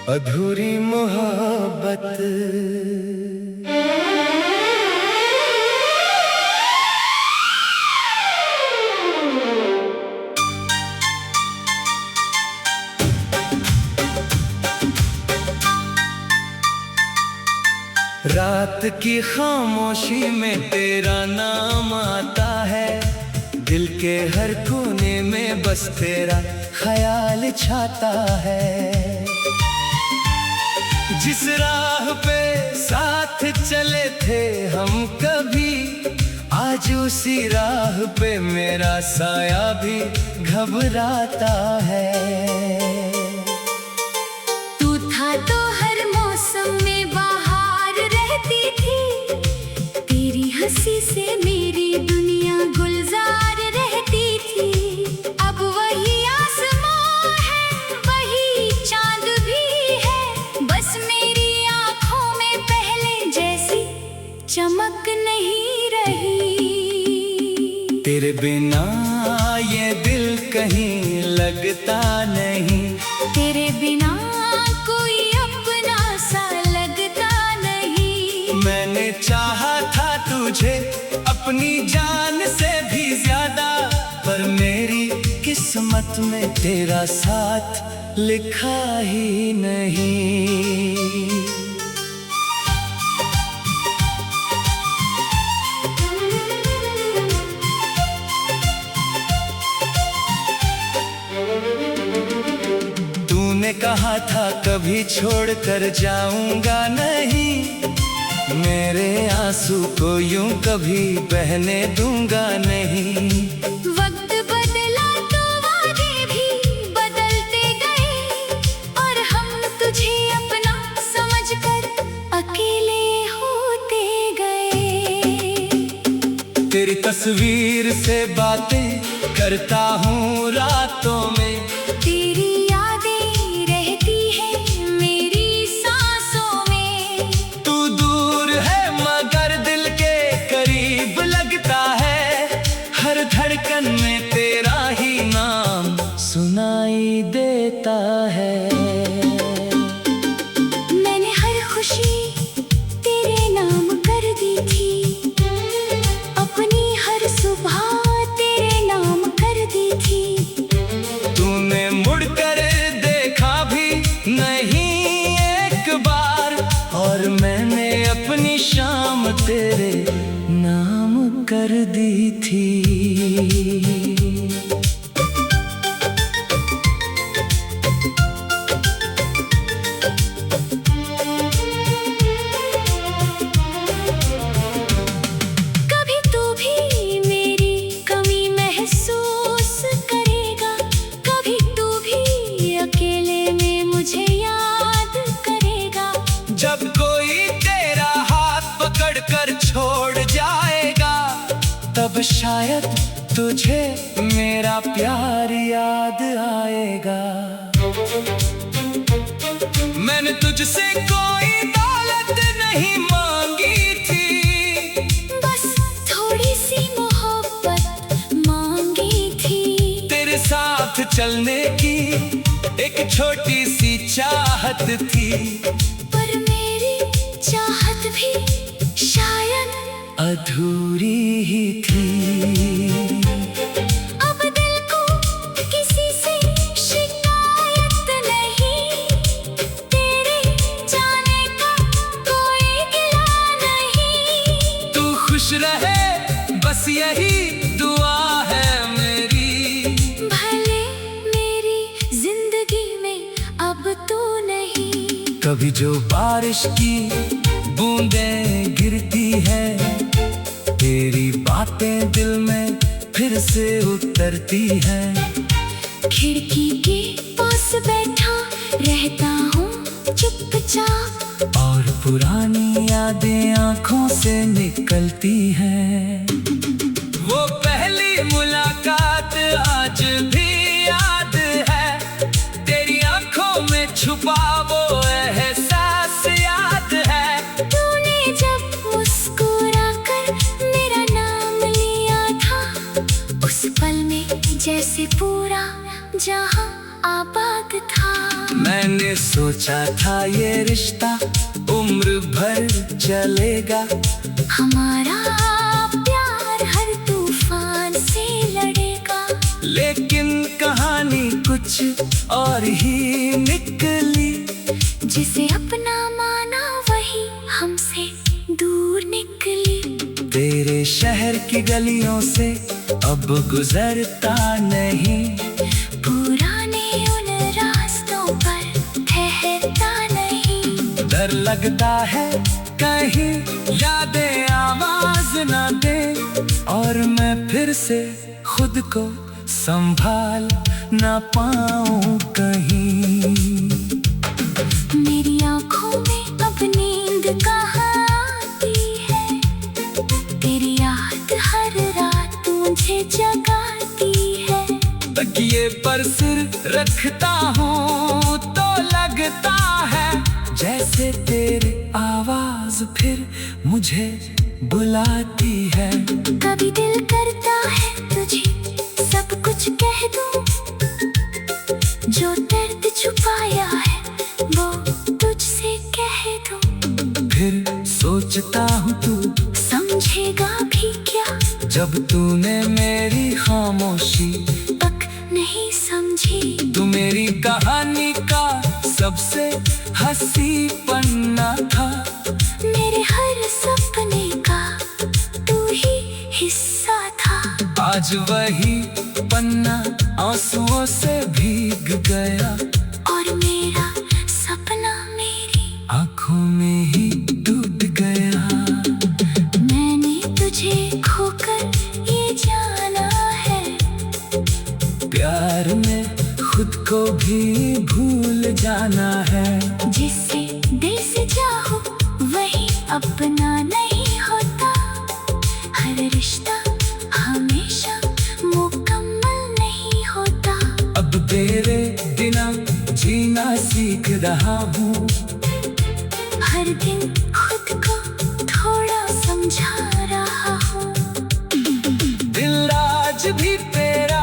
अधूरी मोहब्बत। रात की खामोशी में तेरा नाम आता है, दिल के हर कोने में बस तेरा ख्याल छाता है। जिस राह पे साथ चले थे हम कभी, आज उसी राह पे मेरा साया भी घबराता है। तू था तो हर मौसम में बाहर रहती थी, तेरी हंसी से मेरी दुनिया गुलजार रहती थी। अब वही आसमां है, वही चांद भी है, बस मेरी आंखों में पहले जैसी चमक नहीं रही। तेरे बिना ये दिल कहीं लगता नहीं, तेरे बिना कोई अपना सा लगता नहीं। मैंने चाहा था तुझे अपनी जान से भी ज्यादा, पर मेरी किस्मत में तेरा साथ लिखा ही नहीं। तूने कहा था कभी छोड़ कर जाऊंगा नहीं, मेरे आंसू को यूं कभी बहने दूंगा नहीं। वक्त बदला तो वादे भी बदलते गए, और हम तुझे अपना समझकर अकेले होते गए। तेरी तस्वीर से बातें करता हूँ रातों में, तेरी यादें रहती है मेरी सांसों में। तू दूर है मगर दिल के करीब लगता है, हर धड़कन में तेरा ही नाम सुनाई देता है। मैंने हर खुशी तेरे नाम कर दी थी, अपनी हर सुबह तेरे नाम कर दी थी। तूने मुड़कर देखा भी नहीं एक बार, और मैंने अपनी शाम तेरे नाम कर दी थी। कभी तू भी मेरी कमी महसूस करेगा, कभी तू भी अकेले में मुझे याद करेगा। जब कोई तेरा हाथ पकड़ कर छोड़ जाएगा, तब शायद तुझे मेरा प्यार याद आएगा। मैंने तुझसे कोई दौलत नहीं मांगी थी, बस थोड़ी सी मोहब्बत मांगी थी। तेरे साथ चलने की एक छोटी सी चाहत थी, पर मेरी चाहत भी शायद अधूरी ही थी। अब दिल को किसी से शिकायत नहीं, तेरे जाने का कोई गिला नहीं। तू खुश रहे बस यही दुआ है मेरी, भले मेरी जिंदगी में अब तू नहीं। कभी जो बारिश की बूंदें गिरती है, तेरी बातें दिल में फिर से उतरती हैं। खिड़की के पास बैठा रहता हूँ चुपचाप, और पुरानी यादें आंखों से निकलती हैं। वो पहली मुलाकात आज भी याद है, तेरी आंखों में छुपा वो एहसास याद है। तूने जब मुस्कुरा कर मेरा नाम लिया था, उस पल में जैसे पूरा जहां बाग था। मैंने सोचा था ये रिश्ता उम्र भर चलेगा, हमारा प्यार हर तूफान से लड़ेगा। लेकिन कहानी कुछ और ही निकली। जिसे अपना माना वही हमसे दूर निकली। तेरे शहर की गलियों से अब गुजरता नहीं, पुराने उन रास्तों पर ठहरता नहीं। डर लगता है कहीं यादें आवाज ना दे, और मैं फिर से खुद को संभाल ना पाऊं कहीं। मेरी आँखों में अब नींद कहाँ आती है, तेरी याद हर रात मुझे जगाती है। तकिए पर सिर रखता हूँ तो लगता है जैसे तेरी आवाज फिर मुझे बुलाती है। कभी दिल करता है तुझे सब कुछ कह दूं, जो दर्द छुपाया है वो तुझसे कह दूं। फिर सोचता हूँ तू समझेगा भी क्या, जब तूने मेरी खामोशी तक नहीं समझी। तू मेरी कहानी का सबसे हंसी पन्ना था, मेरे हर सपने का तू ही हिस्सा था। आज वही पन्ना आंसुओं से भीग गया, और मेरा सपना मेरी आँखों में ही डूब गया। मैंने तुझे खोकर ये जाना है, प्यार में खुद को भी भूल जाना है। जिससे दिल से चाहो वही अपना नहीं होता। हर रिश्ता हमेशा मुकम्मल नहीं होता। अब तेरे बिना जीना सीख रहा हूँ, हर दिन खुद को थोड़ा समझा रहा हूँ। दिल आज भी तेरा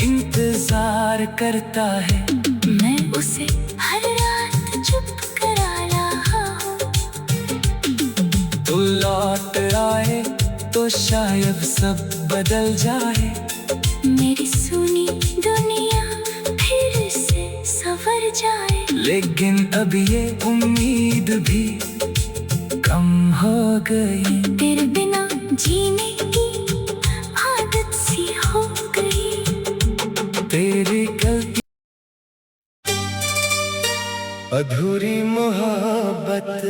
इंतजार करता है। मैं उसे हर रात चुप करा रहा हूँ। तू लौट आए तो शायद सब बदल जाए, मेरी सुनी दुनिया फिर से संवर जाए। लेकिन अब ये उम्मीद भी कम हो गई। तेरे बिना जीने की आदत सी हो गई। तेरी गलती अधूरी मोहब्बत।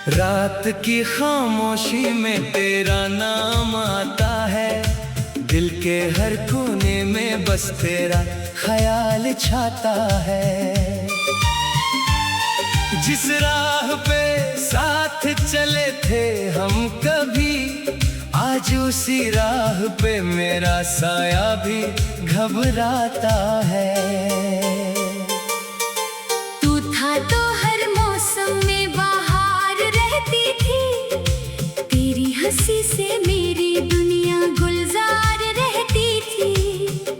रात की खामोशी में तेरा नाम आता है, दिल के हर कोने में बस तेरा ख्याल छाता है। जिस राह पे साथ चले थे हम कभी, आज उसी राह पे मेरा साया भी घबराता है। तू था तो हर मौसम में बाहर रहती थी, तेरी हंसी से मेरी दुनिया गुलजार रहती थी।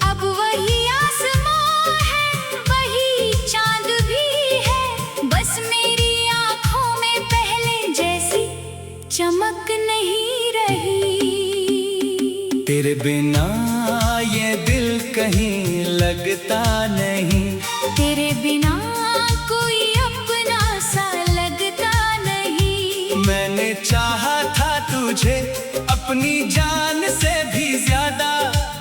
अब वही आसमां है, वही चांद भी है, बस मेरी आंखों में पहले जैसी चमक नहीं रही। तेरे बिना ये दिल कहीं लगता नहीं, तेरे बिना कोई अपना सा लगता नहीं। मैंने चाहा था तुझे अपनी जान से भी ज्यादा,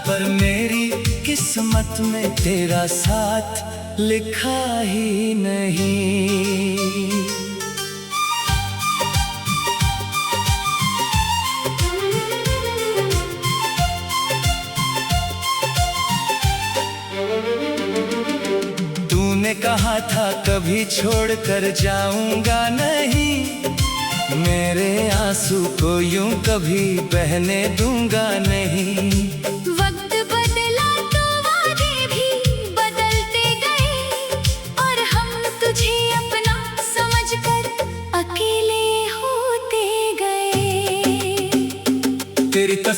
पर मेरी किस्मत में तेरा साथ लिखा ही नहीं। तूने कहा था कभी छोड़ कर जाऊंगा नहीं, मेरे आंसू को यूं कभी बहने दूंगा नहीं। वक्त बदला तो वादे भी बदलते गए,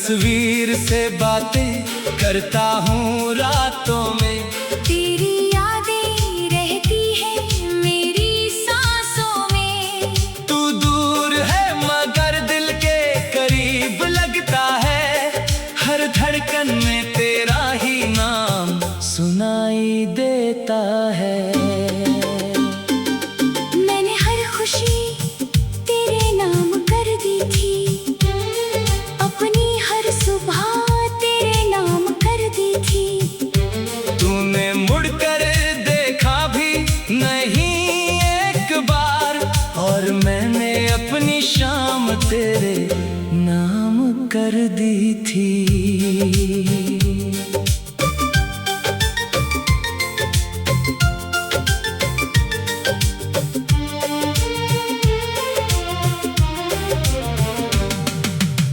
तस्वीर से बातें करता हूँ रातों में। तेरी यादें रहती है मेरी सांसों में। तू दूर है मगर दिल के करीब लगता है। हर धड़कन में तेरा ही नाम सुनाई देता है। मैंने हर खुशी तेरे नाम कर दी थी। अपनी हर सुबह तेरे नाम कर दी थी। तूने मुड़कर देखा भी नहीं एक बार, और मैंने अपनी शाम तेरे नाम कर दी थी।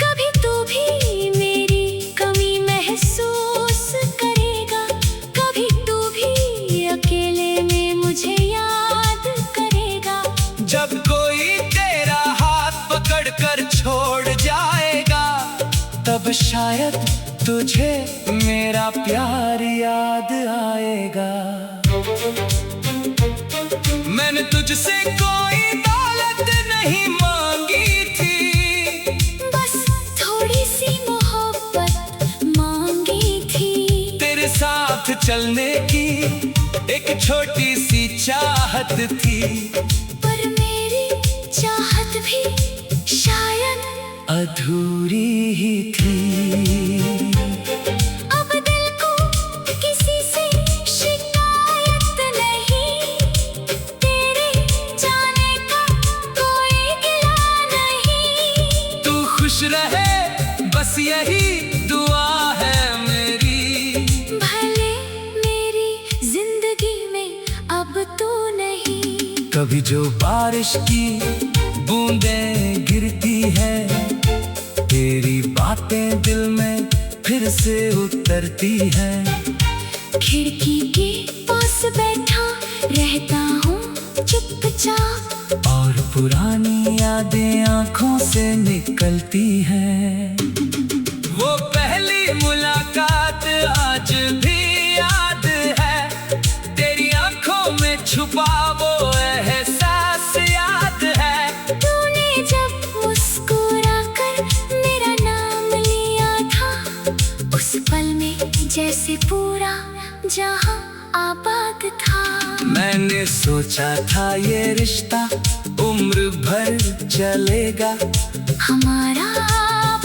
कभी तू भी मेरी कमी महसूस करेगा। कभी तू भी अकेले में मुझे याद करेगा। जब कोई तेरा हाथ पकड़कर छोड़ जाएगा, तब शायद तुझे मेरा प्यार याद आएगा। मैंने तुझसे कोई दौलत नहीं मांगी थी, बस थोड़ी सी मोहब्बत मांगी थी। तेरे साथ चलने की एक छोटी सी चाहत थी। पर मेरी चाहत भी शायद अधूरी ही थी। अब दिल को किसी से शिकायत नहीं। तेरे जाने का कोई गिला नहीं। तू खुश रहे बस यही दुआ है मेरी। भले मेरी जिंदगी में अब तू नहीं। कभी जो बारिश की बूंदें गिरती है, तेरी बातें दिल में फिर से उतरती हैं। खिड़की के पास बैठा रहता हूँ चुपचाप। और पुरानी यादें आंखों से निकलती हैं। वो पहली मुलाकात आज भी याद है। तेरी आंखों में छुपा वो एहसास याद है। तूने जब मुस्कुरा कर मेरा नाम लिया था, उस पल में जैसे पूरा जहां आबाद था। मैंने सोचा था ये रिश्ता उम्र भर चलेगा। हमारा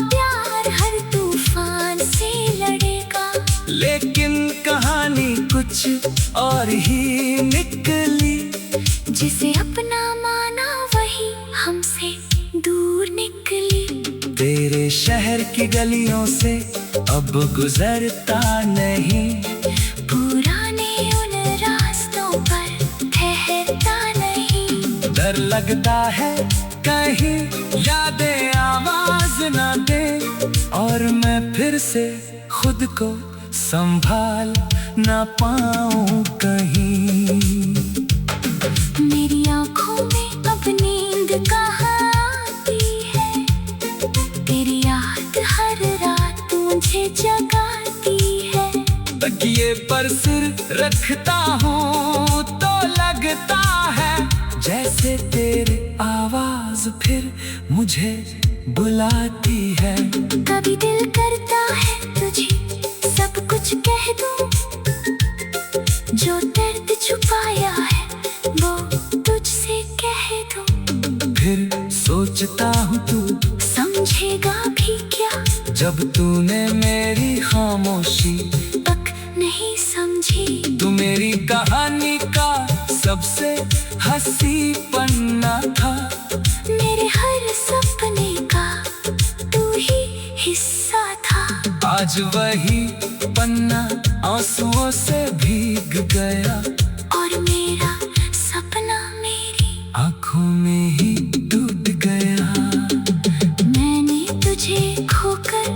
प्यार हर तूफान से लड़ेगा। लेकिन कहानी कुछ और ही निकली। जिसे अपना माना वही हमसे दूर निकली। तेरे शहर की गलियों से अब गुजरता नहीं। पुराने उन रास्तों पर ठहरता नहीं। डर लगता है कहीं यादें आवाज ना दे, और मैं फिर से खुद को संभाल ना पाऊं कहीं। मेरी आंखों में अब नींद कहाँ आती है। तेरी याद हर रात मुझे जगाती है। तकिए पर सिर रखता हूँ तो लगता है जैसे तेरी आवाज फिर मुझे बुलाती है। कभी दिल करता है तुझे सब कुछ कह दूं। जो दर्द छुपाया है वो तुझसे कह दूं। फिर सोचता हूँ तू समझेगा भी क्या, जब तूने मेरी खामोशी तक नहीं समझी। तू मेरी कहानी का सबसे हंसी पन्ना था। मेरे हर सपने का तू ही हिस्सा था। आज वही पन्ना आंसुओं से भीग गया, और मेरा सपना मेरी आंखों में ही डूब गया। मैंने तुझे खोकर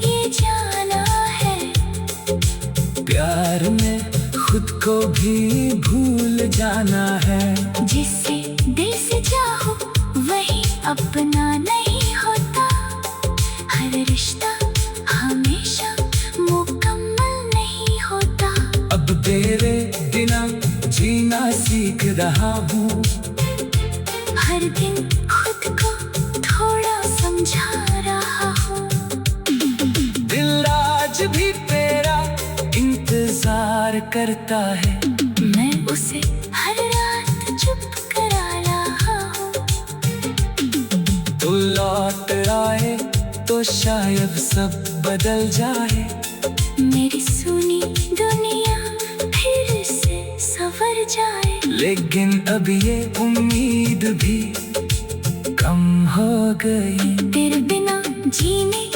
ये जाना है। प्यार में खुद को भी भूल जाना है। जिससे दिल से चाहो वही अपना नहीं होता। हर रिश्ता जीना सीख रहा हूँ। हर दिन खुद को थोड़ा समझा रहा हूँ। दिल आज भी तेरा इंतजार करता है। मैं उसे हर रात चुप करा रहा हूँ। तू लौट आए तो शायद सब बदल जाए। मेरी सुनी दुनिया फिर से संवर जाए। लेकिन अब ये उम्मीद भी कम हो गई। तेरे बिना जीने